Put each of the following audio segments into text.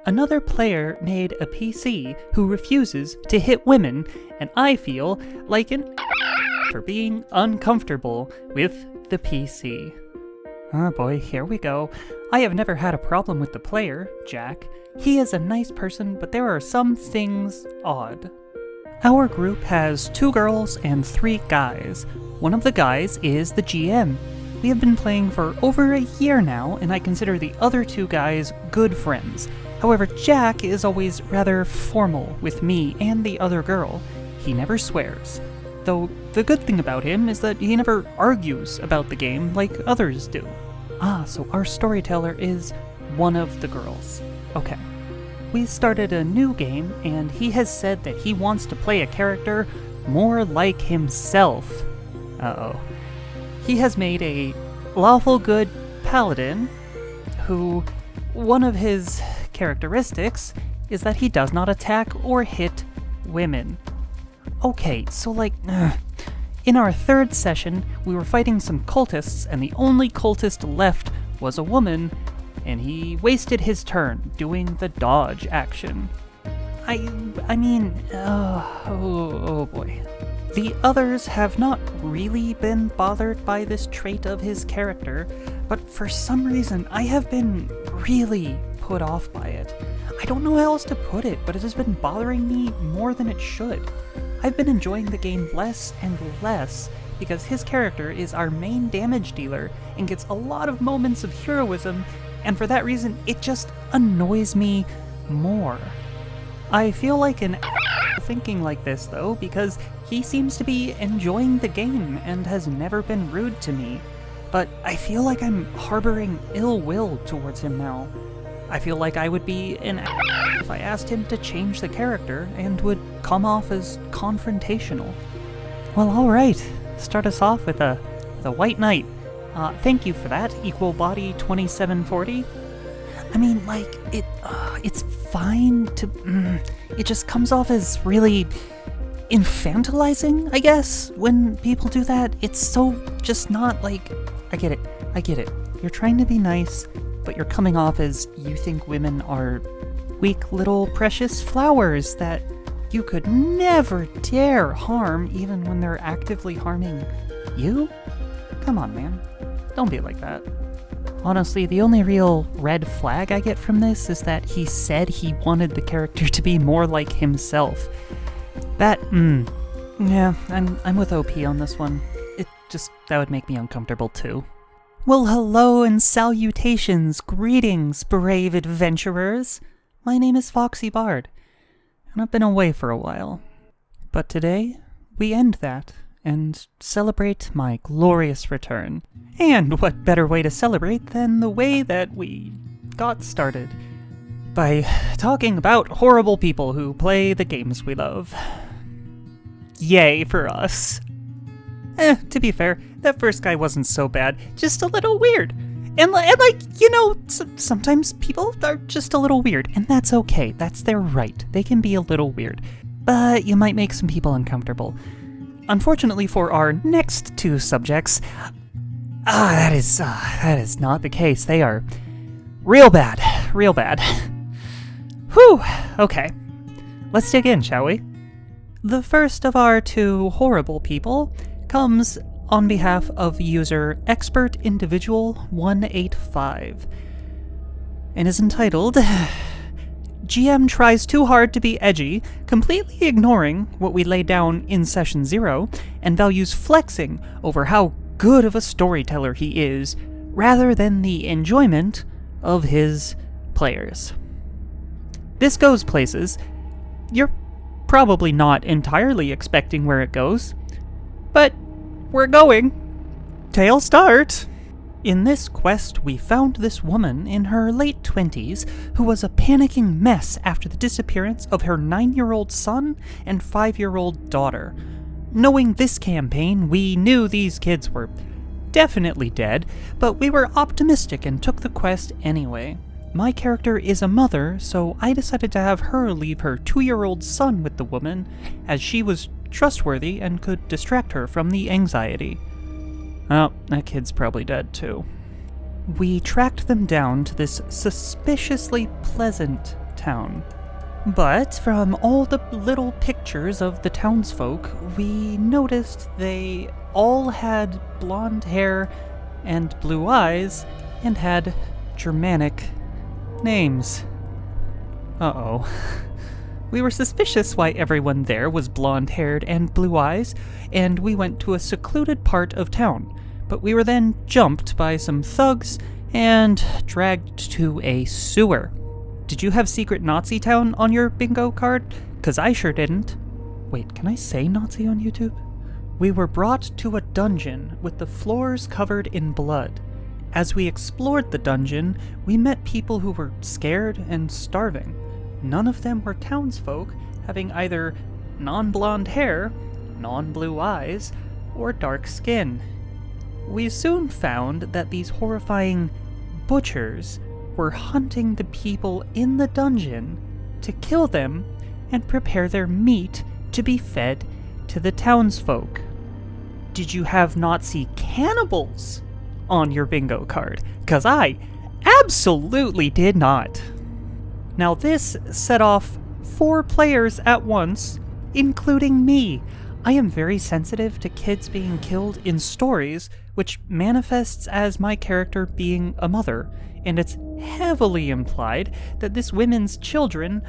Another player made a PC who refuses to hit women, and I feel like an for being uncomfortable with the PC. Oh boy, here we go. I have never had a problem with the player, Jack. He is a nice person, but there are some things odd. Our group has 2 girls and 3 guys. One of the guys is the GM. We have been playing for over a year now, and I consider the other 2 guys good friends. However, Jack is always rather formal with me and the other girl. He never swears. Though the good thing about him is that he never argues about the game like others do. Ah, so our storyteller is one of the girls. Okay. We started a new game, and he has said that he wants to play a character more like himself. Uh-oh. He has made a lawful good paladin who, one of his characteristics is that he does not attack or hit women. Okay, so in our 3rd session, we were fighting some cultists, and the only cultist left was a woman, and he wasted his turn doing the dodge action. Oh boy. The others have not really been bothered by this trait of his character, but for some reason I have been really put off by it. I don't know how else to put it, but it has been bothering me more than it should. I've been enjoying the game less and less because his character is our main damage dealer and gets a lot of moments of heroism, and for that reason it just annoys me more. I feel like an thinking like this though, because he seems to be enjoying the game and has never been rude to me, but I feel like I'm harboring ill will towards him now. I feel like I would be an if I asked him to change the character and would come off as confrontational. Well, alright, start us off with the White Knight. Thank you for that, Equal Body 2740. I mean, it's fine to... it just comes off as really infantilizing, I guess, when people do that. It's so just not I get it. You're trying to be nice, but you're coming off as you think women are weak little precious flowers that you could never dare harm even when they're actively harming you? Come on, man. Don't be like that. Honestly, the only real red flag I get from this is that he said he wanted the character to be more like himself. That, yeah, I'm with OP on this one. That would make me uncomfortable too. Well, hello and salutations, greetings, brave adventurers. My name is FoxyBard, and I've been away for a while. But today, we end that and celebrate my glorious return. And what better way to celebrate than the way that we got started? By talking about horrible people who play the games we love. Yay for us. To be fair, that first guy wasn't so bad, just a little weird. And sometimes people are just a little weird, and that's okay, that's their right. They can be a little weird, but you might make some people uncomfortable. Unfortunately for our next 2 subjects, that is not the case. They are real bad. Whew, okay. Let's dig in, shall we? The first of our 2 horrible people comes on behalf of user Expert Individual 185 and is entitled GM tries too hard to be edgy, completely ignoring what we laid down in session 0, and values flexing over how good of a storyteller he is, rather than the enjoyment of his players. This goes places you're probably not entirely expecting where it goes, but we're going. Tale start! In this quest, we found this woman in her late 20s who was a panicking mess after the disappearance of her 9-year-old son and 5-year-old daughter. Knowing this campaign, we knew these kids were definitely dead, but we were optimistic and took the quest anyway. My character is a mother, so I decided to have her leave her 2-year-old son with the woman, as she was trustworthy and could distract her from the anxiety. Oh, that kid's probably dead too. We tracked them down to this suspiciously pleasant town. But from all the little pictures of the townsfolk, we noticed they all had blonde hair and blue eyes and had Germanic names. Uh-oh. We were suspicious why everyone there was blonde-haired and blue eyes, and we went to a secluded part of town. But we were then jumped by some thugs and dragged to a sewer. Did you have Secret Nazi Town on your bingo card? 'Cause I sure didn't. Wait, can I say Nazi on YouTube? We were brought to a dungeon with the floors covered in blood. As we explored the dungeon, we met people who were scared and starving. None of them were townsfolk, having either non-blonde hair, non-blue eyes, or dark skin. We soon found that these horrifying butchers were hunting the people in the dungeon to kill them and prepare their meat to be fed to the townsfolk. Did you have Nazi cannibals on your bingo card? 'Cause I absolutely did not. Now this set off 4 players at once, including me. I am very sensitive to kids being killed in stories, which manifests as my character being a mother, and it's heavily implied that this woman's children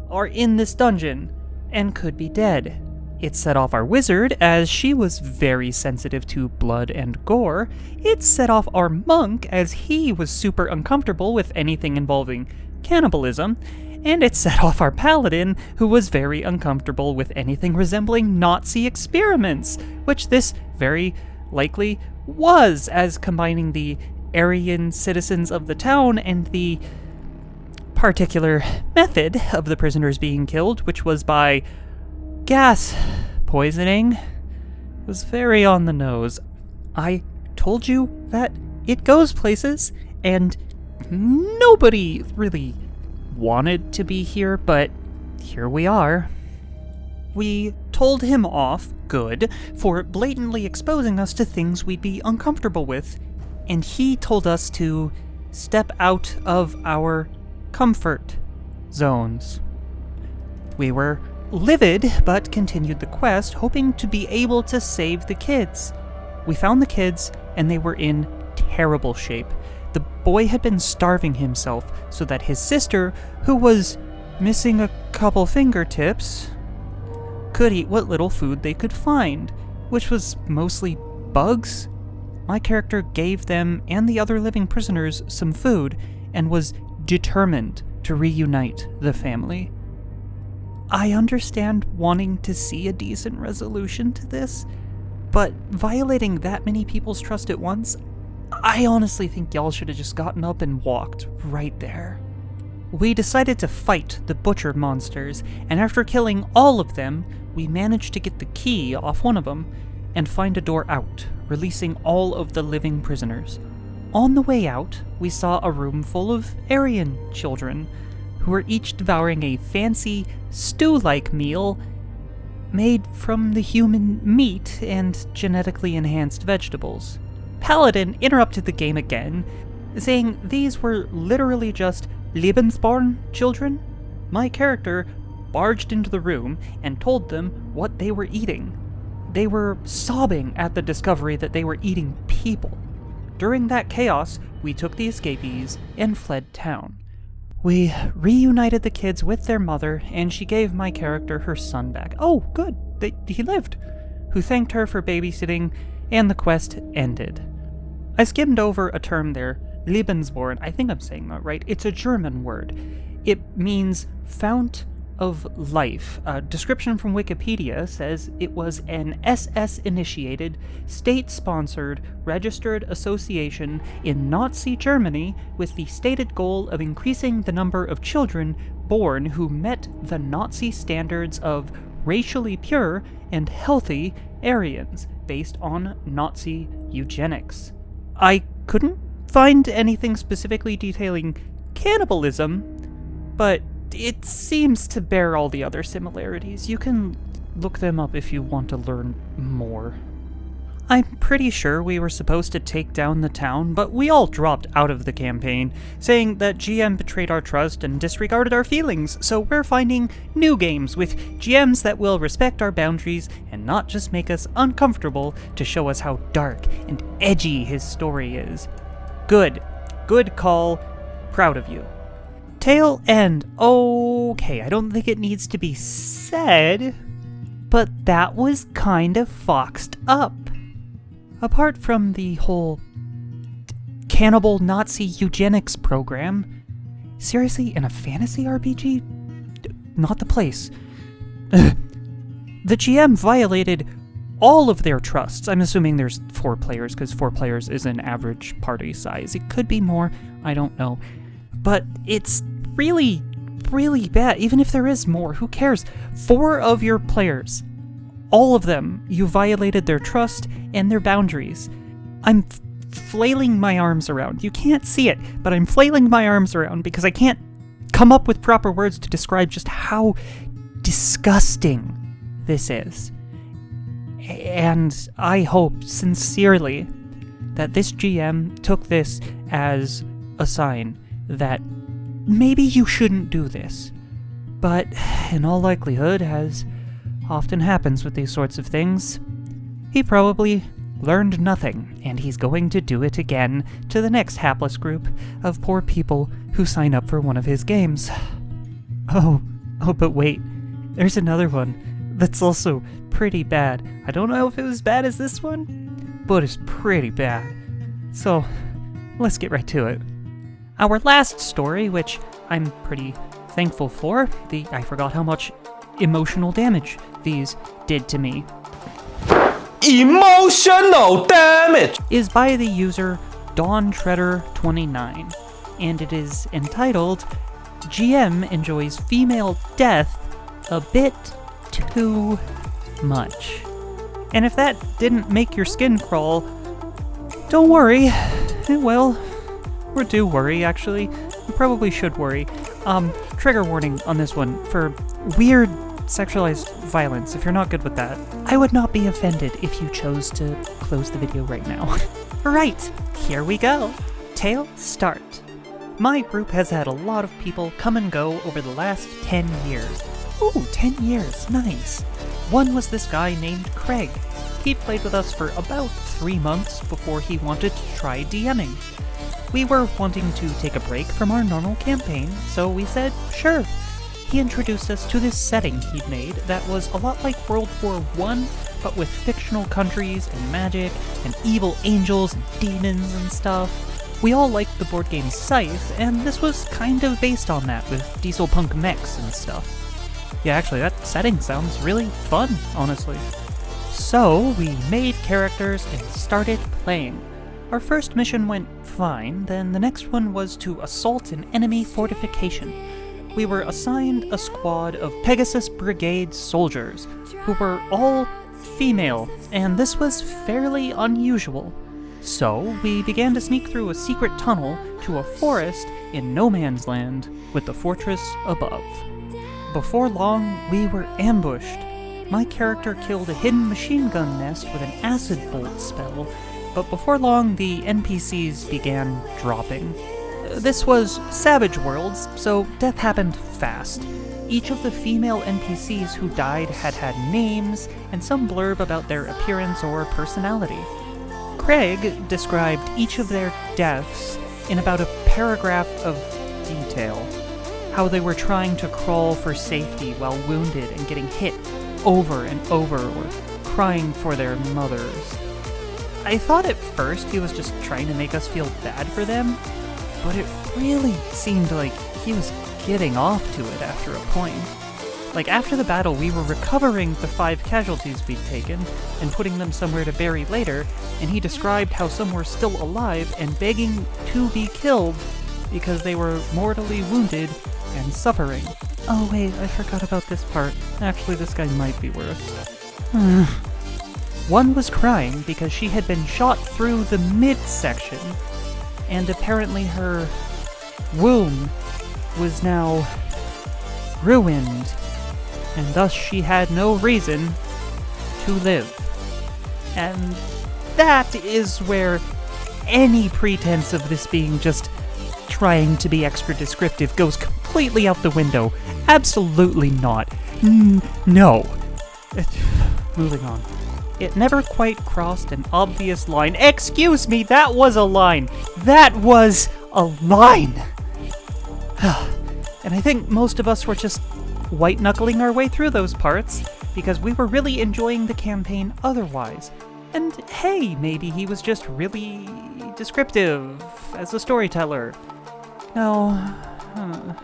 are in this dungeon and could be dead. It set off our wizard, as she was very sensitive to blood and gore. It set off our monk, as he was super uncomfortable with anything involving cannibalism. And it set off our paladin, who was very uncomfortable with anything resembling Nazi experiments, which this very likely was, as combining the Aryan citizens of the town and the particular method of the prisoners being killed, which was by gas poisoning. It was very on the nose. I told you that it goes places, and nobody really wanted to be here, but here we are. We told him off, good, for blatantly exposing us to things we'd be uncomfortable with, and he told us to step out of our comfort zones. We were livid, but continued the quest, hoping to be able to save the kids. We found the kids, and they were in terrible shape. The boy had been starving himself so that his sister, who was missing a couple fingertips, could eat what little food they could find, which was mostly bugs. My character gave them and the other living prisoners some food and was determined to reunite the family. I understand wanting to see a decent resolution to this, but violating that many people's trust at once, I honestly think y'all should have just gotten up and walked right there. We decided to fight the butcher monsters, and after killing all of them, we managed to get the key off one of them and find a door out, releasing all of the living prisoners. On the way out, we saw a room full of Aryan children, who were each devouring a fancy stew-like meal made from the human meat and genetically enhanced vegetables. Paladin interrupted the game again, saying these were literally just Lebensborn children. My character barged into the room and told them what they were eating. They were sobbing at the discovery that they were eating people. During that chaos, we took the escapees and fled town. We reunited the kids with their mother, and she gave my character her son back. Oh, good, he lived. Who thanked her for babysitting, and the quest ended. I skimmed over a term there, Lebensborn. I think I'm saying that right. It's a German word. It means fount of life. A description from Wikipedia says it was an SS-initiated, state-sponsored, registered association in Nazi Germany with the stated goal of increasing the number of children born who met the Nazi standards of racially pure and healthy Aryans, based on Nazi eugenics. I couldn't find anything specifically detailing cannibalism, but it seems to bear all the other similarities. You can look them up if you want to learn more. I'm pretty sure we were supposed to take down the town, but we all dropped out of the campaign, saying that GM betrayed our trust and disregarded our feelings, so we're finding new games with GMs that will respect our boundaries and not just make us uncomfortable to show us how dark and edgy his story is. Good call, proud of you. Tail end. Okay, I don't think it needs to be said, but that was kind of foxed up. Apart from the whole cannibal Nazi eugenics program, seriously, in a fantasy RPG? Not the place. The GM violated all of their trusts. I'm assuming there's 4 players, because 4 players is an average party size. It could be more, I don't know. But it's really, really bad. Even if there is more, who cares? 4 of your players, all of them, you violated their trust and their boundaries. I'm flailing my arms around. You can't see it, but I'm flailing my arms around because I can't come up with proper words to describe just how disgusting this is. And I hope sincerely that this GM took this as a sign that maybe you shouldn't do this. But in all likelihood, as often happens with these sorts of things, he probably learned nothing, and he's going to do it again to the next hapless group of poor people who sign up for one of his games. Oh, but wait, there's another one that's also pretty bad. I don't know if it was as bad as this one, but it's pretty bad. So, let's get right to it. Our last story, which I'm pretty thankful for, I forgot how much emotional damage these did to me. Emotional damage! Is by the user DawnTreader29, and it is entitled GM Enjoys Female Death a Bit Too Much. And if that didn't make your skin crawl, don't worry. It will. Or do worry, actually. You probably should worry. Trigger warning on this one for weird sexualized violence, if you're not good with that. I would not be offended if you chose to close the video right now. Alright, here we go. Tale start. My group has had a lot of people come and go over the last 10 years. Ooh, 10 years, nice. One was this guy named Craig. He played with us for about 3 months before he wanted to try DMing. We were wanting to take a break from our normal campaign, so we said, sure. He introduced us to this setting he'd made that was a lot like World War I, but with fictional countries and magic and evil angels and demons and stuff. We all liked the board game Scythe, and this was kind of based on that with diesel punk mechs and stuff. Yeah, actually, that setting sounds really fun, honestly. So, we made characters and started playing. Our first mission went fine, then the next one was to assault an enemy fortification. We were assigned a squad of Pegasus Brigade soldiers, who were all female, and this was fairly unusual. So, we began to sneak through a secret tunnel to a forest in no man's land, with the fortress above. Before long, we were ambushed. My character killed a hidden machine gun nest with an acid bolt spell, but before long, the NPCs began dropping. This was Savage Worlds, so death happened fast. Each of the female NPCs who died had had names and some blurb about their appearance or personality. Craig described each of their deaths in about a paragraph of detail. How they were trying to crawl for safety while wounded and getting hit over and over, or crying for their mothers. I thought at first he was just trying to make us feel bad for them, but it really seemed like he was getting off to it after a point. Like, after the battle, we were recovering the 5 casualties we'd taken and putting them somewhere to bury later, and he described how some were still alive and begging to be killed because they were mortally wounded and suffering. Oh wait, I forgot about this part. Actually, this guy might be worse. One was crying because she had been shot through the midsection, and apparently her womb was now ruined, and thus she had no reason to live. And that is where any pretense of this being just trying to be extra descriptive goes completely out the window. Absolutely not. No. Moving on. It never quite crossed an obvious line. Excuse me, that was a line. That was a line. And I think most of us were just white-knuckling our way through those parts because we were really enjoying the campaign otherwise. And hey, maybe he was just really descriptive as a storyteller. No,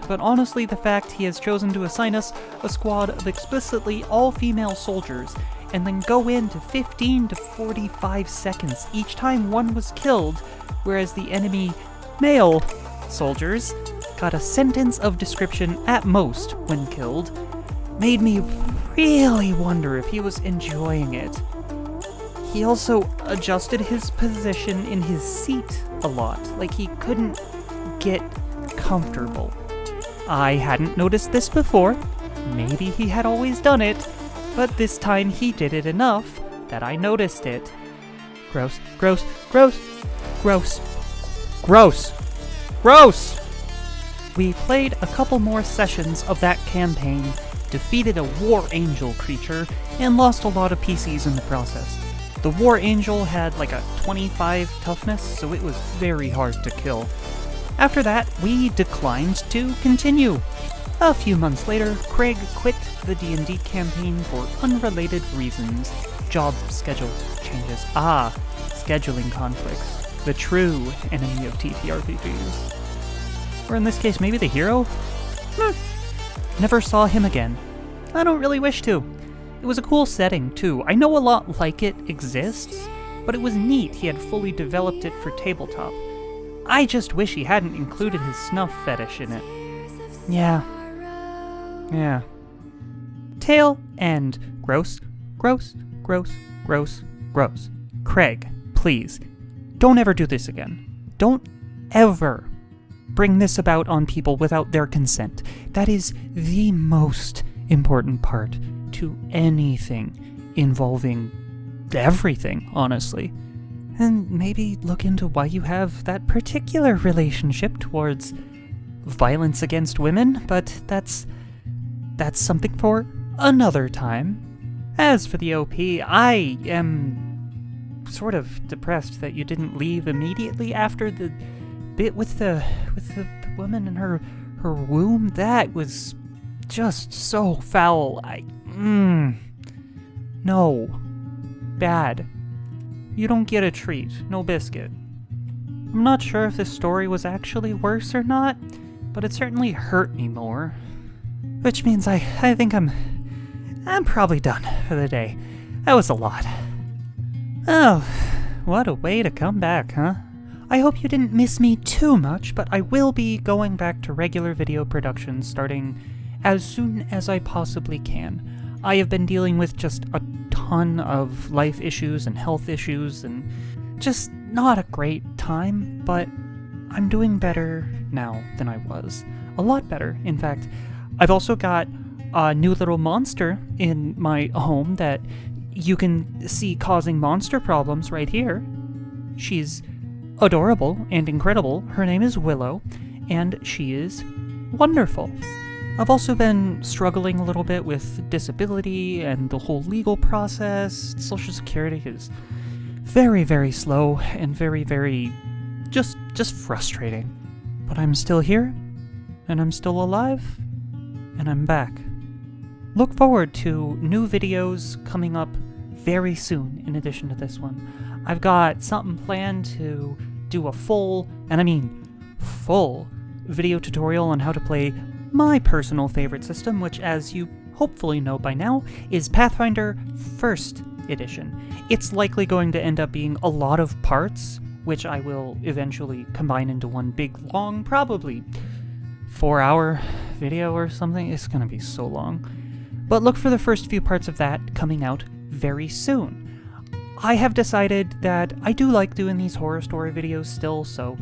but honestly, the fact he has chosen to assign us a squad of explicitly all-female soldiers and then go into 15 to 45 seconds each time one was killed, whereas the enemy male soldiers got a sentence of description at most when killed, made me really wonder if he was enjoying it. He also adjusted his position in his seat a lot, like he couldn't get comfortable. I hadn't noticed this before. Maybe he had always done it, but this time he did it enough that I noticed it. Gross, gross, gross, gross, gross, gross! We played a couple more sessions of that campaign, defeated a War Angel creature, and lost a lot of PCs in the process. The War Angel had like a 25 toughness, so it was very hard to kill. After that, we declined to continue. A few months later, Craig quit the D&D campaign for unrelated reasons. Job schedule changes. Scheduling conflicts. The true enemy of TTRPGs. Or in this case, maybe the hero? Never saw him again. I don't really wish to. It was a cool setting, too. I know a lot like it exists, but it was neat he had fully developed it for tabletop. I just wish he hadn't included his snuff fetish in it. Yeah. Tail end. Gross, gross, gross, gross, gross. Craig, please, don't ever do this again. Don't ever bring this about on people without their consent. That is the most important part to anything involving everything, honestly. And maybe look into why you have that particular relationship towards violence against women, but that's something for another time. As for the OP, I am sort of depressed that you didn't leave immediately after the bit with the woman in her womb. That was just so foul. No. Bad. You don't get a treat. No biscuit. I'm not sure if this story was actually worse or not, but it certainly hurt me more. Which means I think I'm probably done for the day. That was a lot. Oh, what a way to come back, huh? I hope you didn't miss me too much, but I will be going back to regular video productions starting as soon as I possibly can. I have been dealing with just a ton of life issues and health issues and just not a great time, but I'm doing better now than I was. A lot better, in fact. I've also got a new little monster in my home that you can see causing monster problems right here. She's adorable and incredible. Her name is Willow, and she is wonderful. I've also been struggling a little bit with disability and the whole legal process. Social Security is very, very slow and very, very just frustrating. But I'm still here, and I'm still alive, and I'm back. Look forward to new videos coming up very soon in addition to this one. I've got something planned to do a full, and I mean full, video tutorial on how to play my personal favorite system, which, as you hopefully know by now, is Pathfinder 1st Edition. It's likely going to end up being a lot of parts, which I will eventually combine into one big, long, probably 4-hour video or something. It's gonna be so long. But look for the first few parts of that coming out very soon. I have decided that I do like doing these horror story videos still, so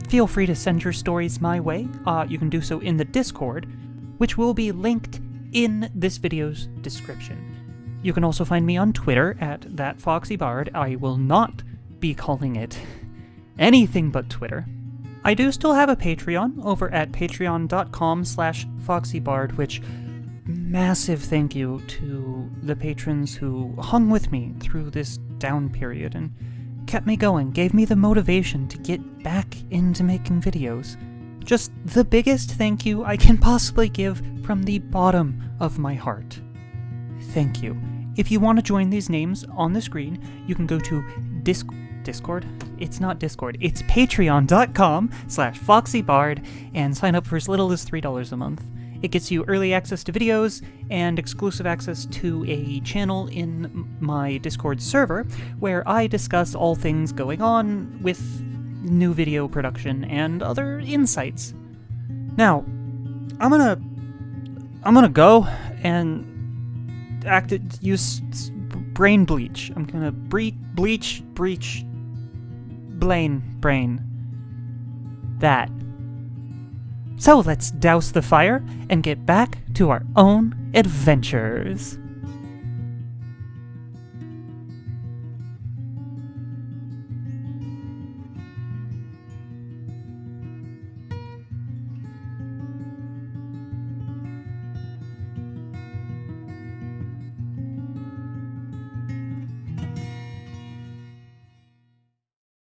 feel free to send your stories my way. You can do so in the Discord, which will be linked in this video's description. You can also find me on Twitter at ThatFoxyBard. I will not be calling it anything but Twitter. I do still have a Patreon over at patreon.com/FoxyBard, which massive thank you to the patrons who hung with me through this down period and kept me going, gave me the motivation to get back into making videos. Just the biggest thank you I can possibly give from the bottom of my heart. Thank you. If you want to join these names on the screen, you can go to Discord? It's not Discord. It's patreon.com/FoxyBard and sign up for as little as $3 a month. It gets you early access to videos and exclusive access to a channel in my Discord server where I discuss all things going on with new video production and other insights. Now, I'm gonna go and use brain bleach. I'm gonna bleach brain. That. So let's douse the fire and get back to our own adventures.